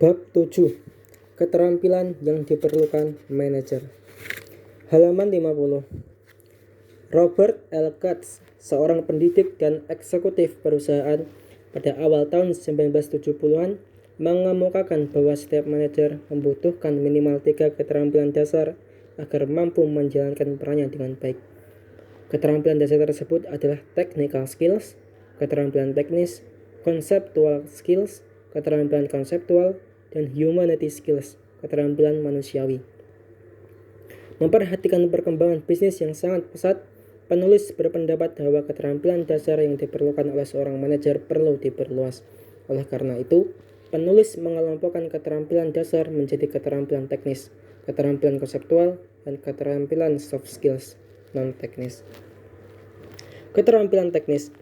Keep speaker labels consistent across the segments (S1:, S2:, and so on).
S1: Bab 7. Keterampilan yang diperlukan manajer. Halaman 50. Robert L. Katz, seorang pendidik dan eksekutif perusahaan pada awal tahun 1970-an, mengemukakan bahwa setiap manajer membutuhkan minimal 3 keterampilan dasar agar mampu menjalankan perannya dengan baik. Keterampilan dasar tersebut adalah technical skills, keterampilan teknis, conceptual skills, keterampilan konseptual, dan humanity skills, keterampilan manusiawi. Memperhatikan perkembangan bisnis yang sangat pesat, penulis berpendapat bahwa keterampilan dasar yang diperlukan oleh seorang manajer perlu diperluas. Oleh karena itu, penulis mengelompokkan keterampilan dasar menjadi keterampilan teknis, keterampilan konseptual, dan keterampilan soft skills non-teknis. Keterampilan teknis.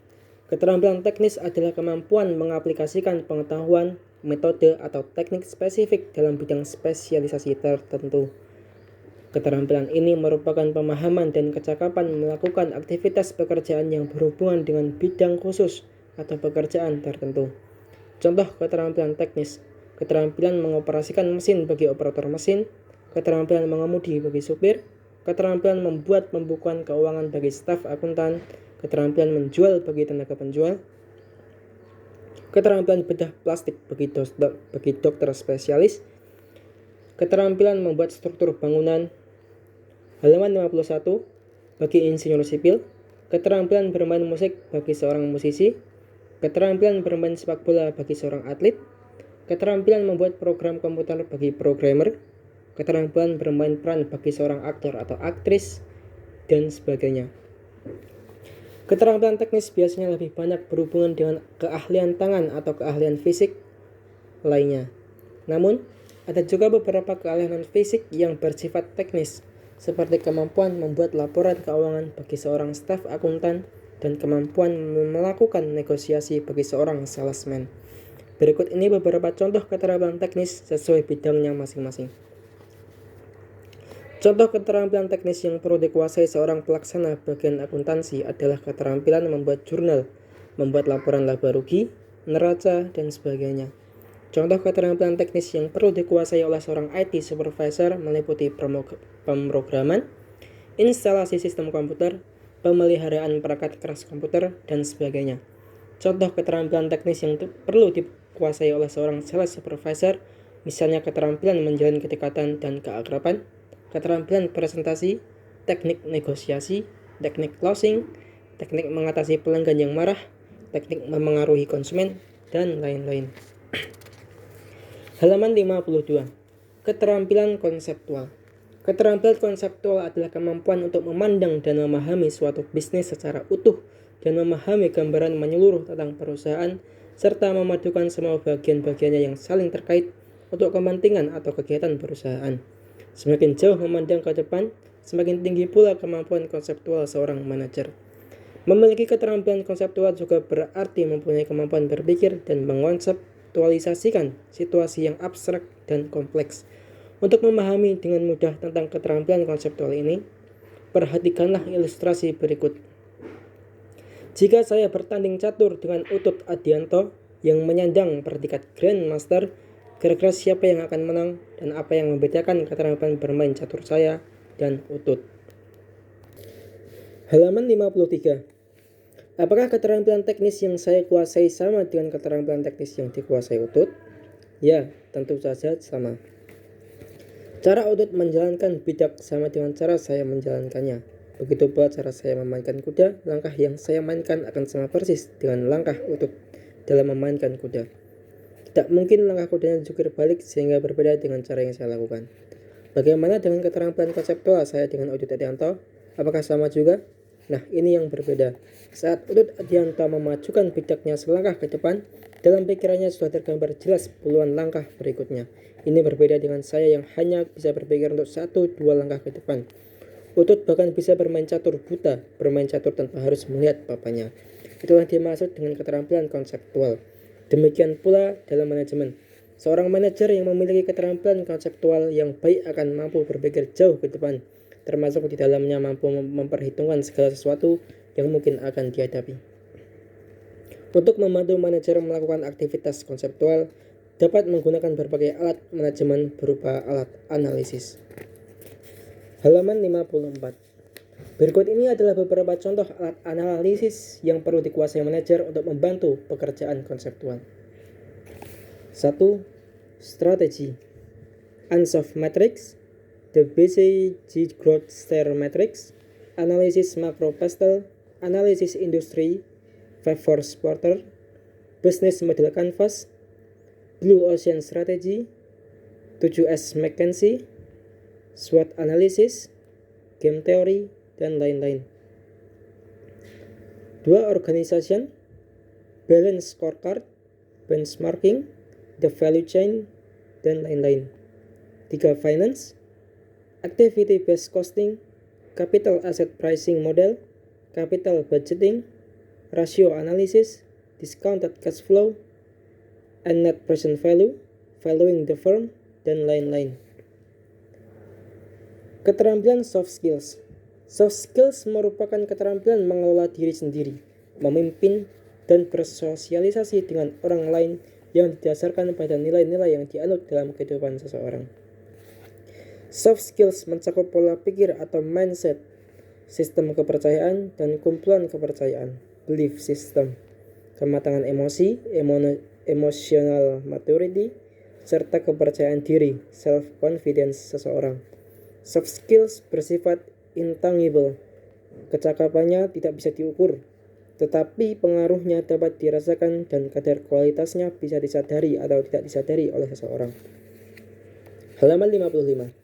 S1: Keterampilan teknis adalah kemampuan mengaplikasikan pengetahuan, metode, atau teknik spesifik dalam bidang spesialisasi tertentu. Keterampilan ini merupakan pemahaman dan kecakapan melakukan aktivitas pekerjaan yang berhubungan dengan bidang khusus atau pekerjaan tertentu. Contoh keterampilan teknis: keterampilan mengoperasikan mesin bagi operator mesin, keterampilan mengemudi bagi supir, keterampilan membuat pembukuan keuangan bagi staf akuntan, keterampilan menjual bagi tenaga penjual, keterampilan bedah plastik bagi dokter spesialis, keterampilan membuat struktur bangunan. Halaman 51. Bagi insinyur sipil, keterampilan bermain musik bagi seorang musisi, keterampilan bermain sepak bola bagi seorang atlet, keterampilan membuat program komputer bagi programmer, keterampilan bermain peran bagi seorang aktor atau aktris, dan sebagainya. Keterampilan teknis biasanya lebih banyak berhubungan dengan keahlian tangan atau keahlian fisik lainnya. Namun, ada juga beberapa keahlian fisik yang bersifat teknis, seperti kemampuan membuat laporan keuangan bagi seorang staf akuntan dan kemampuan melakukan negosiasi bagi seorang salesman. Berikut ini beberapa contoh keterampilan teknis sesuai bidangnya masing-masing. Contoh keterampilan teknis yang perlu dikuasai seorang pelaksana bagian akuntansi adalah keterampilan membuat jurnal, membuat laporan laba rugi, neraca, dan sebagainya. Contoh keterampilan teknis yang perlu dikuasai oleh seorang IT supervisor meliputi pemrograman, instalasi sistem komputer, pemeliharaan perangkat keras komputer, dan sebagainya. Contoh keterampilan teknis yang perlu dikuasai oleh seorang sales supervisor, misalnya keterampilan menjalin kedekatan dan keakraban, keterampilan presentasi, teknik negosiasi, teknik closing, teknik mengatasi pelanggan yang marah, teknik memengaruhi konsumen, dan lain-lain. Halaman 52. Keterampilan konseptual. Keterampilan konseptual adalah kemampuan untuk memandang dan memahami suatu bisnis secara utuh dan memahami gambaran menyeluruh tentang perusahaan serta memadukan semua bagian-bagiannya yang saling terkait untuk kepentingan atau kegiatan perusahaan. Semakin jauh memandang ke depan, semakin tinggi pula kemampuan konseptual seorang manajer. Memiliki keterampilan konseptual juga berarti mempunyai kemampuan berpikir dan mengkonseptualisasikan situasi yang abstrak dan kompleks. Untuk memahami dengan mudah tentang keterampilan konseptual ini, perhatikanlah ilustrasi berikut. Jika saya bertanding catur dengan Utut Adianto yang menyandang predikat Grandmaster, kira-kira siapa yang akan menang dan apa yang membedakan keterampilan bermain catur saya dan Utut? Halaman 53. Apakah keterampilan teknis yang saya kuasai sama dengan keterampilan teknis yang dikuasai Utut? Ya, tentu saja sama. Cara Utut menjalankan bidak sama dengan cara saya menjalankannya. Begitu pula cara saya memainkan kuda, langkah yang saya mainkan akan sama persis dengan langkah Utut dalam memainkan kuda. Tidak mungkin langkah kudanya jungkir balik sehingga berbeda dengan cara yang saya lakukan. Bagaimana dengan keterampilan konseptual saya dengan Utut Adianto? Apakah sama juga? Nah, ini yang berbeda. Saat Utut Adianto memajukan bidaknya selangkah ke depan, dalam pikirannya sudah tergambar jelas puluhan langkah berikutnya. Ini berbeda dengan saya yang hanya bisa berpikir untuk 1-2 langkah ke depan. Utut bahkan bisa bermain catur buta, bermain catur tanpa harus melihat papanya. Itulah dimaksud dengan keterampilan konseptual. Demikian pula dalam manajemen. Seorang manajer yang memiliki keterampilan konseptual yang baik akan mampu berpikir jauh ke depan, termasuk di dalamnya mampu memperhitungkan segala sesuatu yang mungkin akan dihadapi. Untuk membantu manajer melakukan aktivitas konseptual, dapat menggunakan berbagai alat manajemen berupa alat analisis. Halaman 54. Berikut ini adalah beberapa contoh alat analisis yang perlu dikuasai manajer untuk membantu pekerjaan konseptual. 1. Strategi. Ansoff Matrix, The BCG Growth Star Matrix, Analisis Macro Pastel, Analisis Industri, 5-Force Porter, Business Model Canvas, Blue Ocean Strategy, 7S McKinsey, SWOT Analysis, Game Theory, dan lain-lain. 2. Organization, Balance Scorecard, Benchmarking, The Value Chain, dan lain-lain. 3. Finance, Activity Based Costing, Capital Asset Pricing Model, Capital Budgeting, Ratio Analysis, Discounted Cash Flow, and Net Present Value, Valuing the Firm, dan lain-lain. Keterampilan soft skills. Soft skills merupakan keterampilan mengelola diri sendiri, memimpin, dan bersosialisasi dengan orang lain yang didasarkan pada nilai-nilai yang dianut dalam kehidupan seseorang. Soft skills mencakup pola pikir atau mindset, sistem kepercayaan, dan kumpulan kepercayaan, belief system, kematangan emosi, emotional maturity, serta kepercayaan diri, self-confidence seseorang. Soft skills bersifat intangible, kecakapannya tidak bisa diukur, tetapi pengaruhnya dapat dirasakan dan kadar kualitasnya bisa disadari atau tidak disadari oleh seseorang. Halaman 55.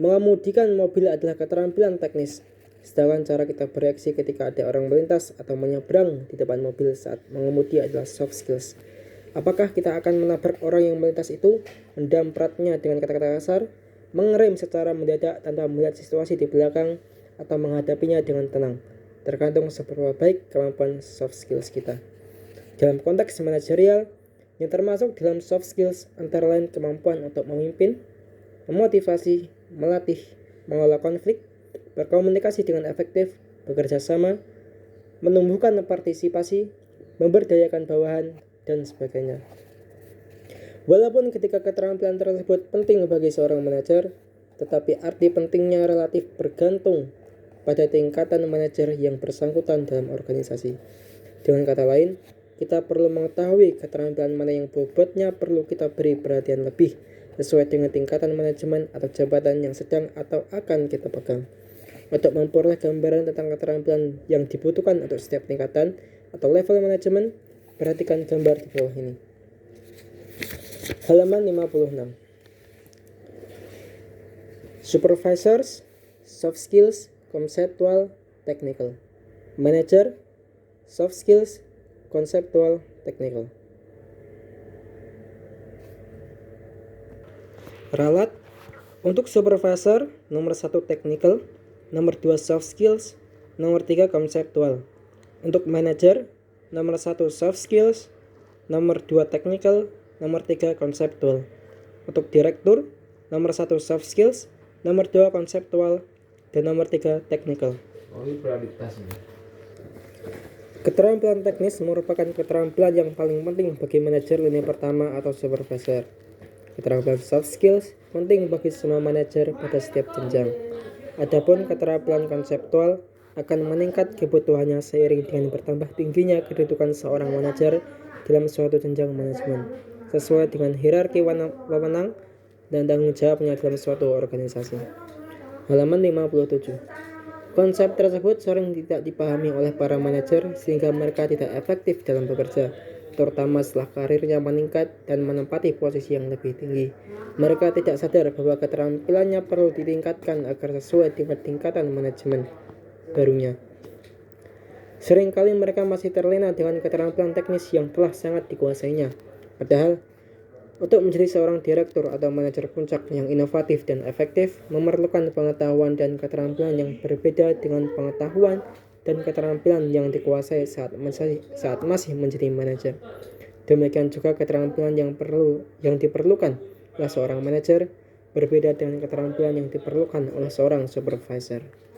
S1: Mengemudikan mobil adalah keterampilan teknis, sedangkan cara kita bereaksi ketika ada orang melintas atau menyeberang di depan mobil saat mengemudi adalah soft skills. Apakah kita akan menabrak orang yang melintas itu, mendampratnya dengan kata-kata kasar, mengerem secara mendadak tanpa melihat situasi di belakang, atau menghadapinya dengan tenang, tergantung seberapa baik kemampuan soft skills kita. Dalam konteks manajerial, yang termasuk dalam soft skills antara lain kemampuan untuk memimpin, memotivasi, melatih, mengelola konflik, berkomunikasi dengan efektif, bekerja sama, menumbuhkan partisipasi, memberdayakan bawahan, dan sebagainya. Walaupun ketika keterampilan tersebut penting bagi seorang manajer, tetapi arti pentingnya relatif bergantung pada tingkatan manajer yang bersangkutan dalam organisasi. Dengan kata lain, kita perlu mengetahui keterampilan mana yang bobotnya perlu kita beri perhatian lebih sesuai dengan tingkatan manajemen atau jabatan yang sedang atau akan kita pegang. Untuk memperoleh gambaran tentang keterampilan yang dibutuhkan untuk setiap tingkatan atau level manajemen, perhatikan gambar di bawah ini. Halaman 56. Supervisors, soft skills, conceptual, technical. Manager, soft skills, conceptual, technical. Ralat. Untuk supervisor, nomor 1 technical, nomor 2 soft skills, nomor 3 conceptual. Untuk manager, nomor 1 soft skills, nomor 2 technical, nomor 3 conceptual. Untuk direktur, nomor 1 soft skills, nomor 2 conceptual, dan nomor 3 technical. Keterampilan teknis merupakan keterampilan yang paling penting bagi manajer lini pertama atau supervisor. Keterampilan soft skills penting bagi semua manajer pada setiap jenjang. Adapun keterampilan konseptual akan meningkat kebutuhannya seiring dengan bertambah tingginya kedudukan seorang manajer dalam suatu jenjang manajemen, sesuai dengan hierarki wewenang dan tanggung jawabnya dalam suatu organisasi. Halaman 57. Konsep tersebut sering tidak dipahami oleh para manajer sehingga mereka tidak efektif dalam bekerja, terutama setelah karirnya meningkat dan menempati posisi yang lebih tinggi. Mereka tidak sadar bahwa keterampilannya perlu ditingkatkan agar sesuai dengan tingkatan manajemen barunya. Seringkali mereka masih terlena dengan keterampilan teknis yang telah sangat dikuasainya. Padahal, untuk menjadi seorang direktur atau manajer puncak yang inovatif dan efektif, memerlukan pengetahuan dan keterampilan yang berbeda dengan pengetahuan dan keterampilan yang dikuasai saat masih menjadi manajer. Demikian juga keterampilan yang diperlukan oleh seorang manajer berbeda dengan keterampilan yang diperlukan oleh seorang supervisor.